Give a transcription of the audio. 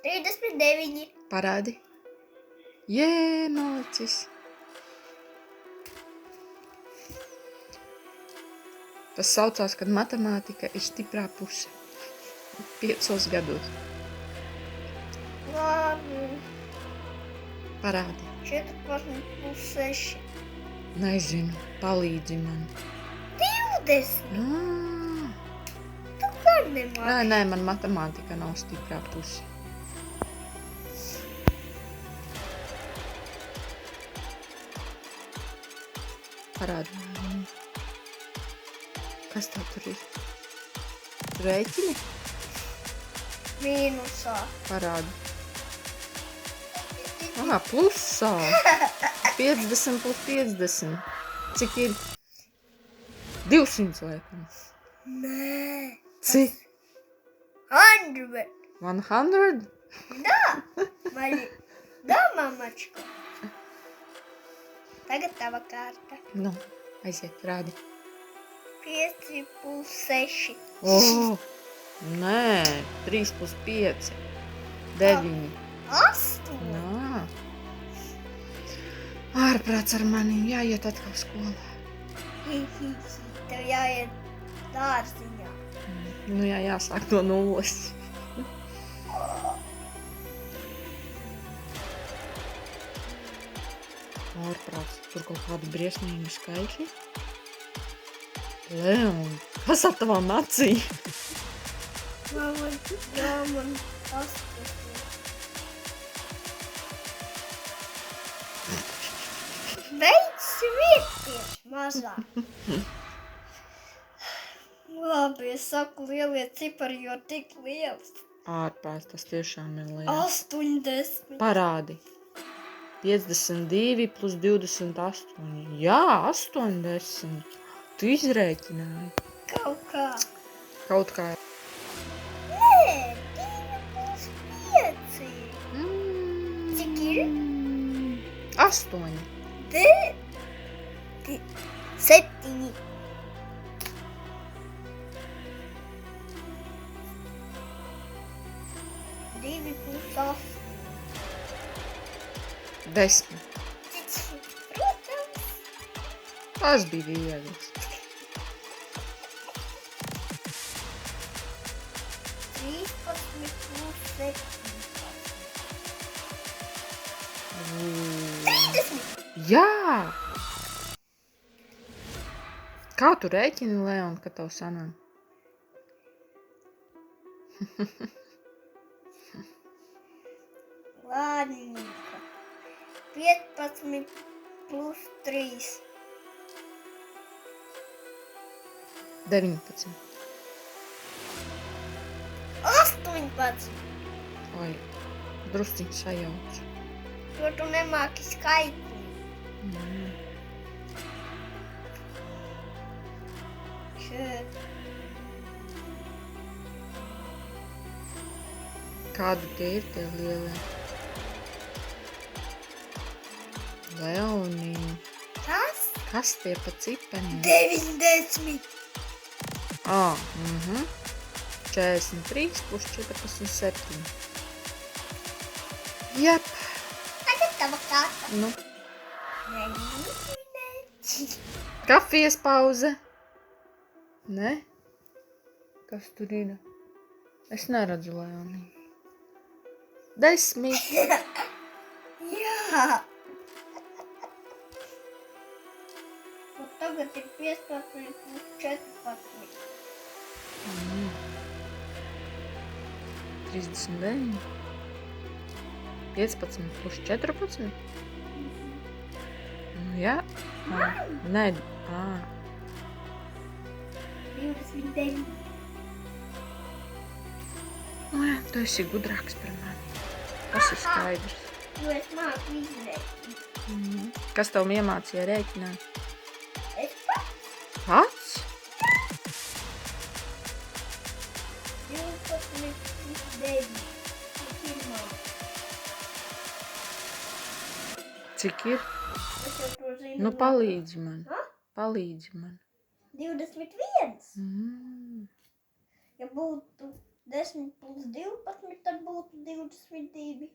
39. Parādi. Jē, malicis. Tas saucās, kad matemātika ir stiprā puse. 5 gados. Labi. Parādi. 14 plus 6. Nezinu, palīdzi man. 20. Tu kā nemāki? Nē, man matemātika nav stiprā puse. Parādi. Kas tā tur ir? Rēķini? Mīnusā. Parādi. Plusā. 50 plus 50. Cik ir? 200 laikam. Nē. Cik? 100. 100? Da, mamačka. Tagad tava kārta. Nu, aiziet, rādi. 5 plus 6. Nē, 3 plus 5. 9. 8. Nā. Ārprāts ar mani, jāiet atkal skolā. Tev jāiet dārziņā. Nu jā, jāsāk no nulles. Ārprāts, tur kaut kādi briesmīgi skaitļi. Leon, kas ar tavām acīm? Man 8. Beidz smieties mazā. Labi, es saku lielie cipari, jo tik liels. Ārprāts, tas tiešām ir liels. 80. Parādi. 52 plus 28. Jā, 80. Tu izrēķināji. Kaut kā. Nē, 2 plus 5. Cik ir? 8. 7. 2 plus 8. 10. Protams. Tas bija viegls. 13 plus 17. 30. Jā! Kā tu rēķini, Leon, ka tev sanāk? Lādnīka. 15 plus 3. 19. 18. Oi, drusciņ sajauc. Jo tu nemāki skaitīt. Kādi tie ir tie lielie? Leonī. Kas tie pa cipeniem? 90. 43 plus 14, 7. Jep. Tagad tava kārta. Nu. Kafijas pauze. Ne? Kas tur ir? Es neredzu Leonī. 10. Jā. Un tagad ir 15 plus 14. 39. 15 plus 14. Jā. Nē. 29. Tu esi gudrāks par mani. Tas ir skaidrs. Jo es māku izrēķināt. Kas tev iemācīja rēķināt? Es pats. Pats? 12 plus 9. Cik ir? Es jau to zinu. Nu, palīdzi man. Palīdzi man. 21. Ja būtu 10 plus 12, tad būtu 22.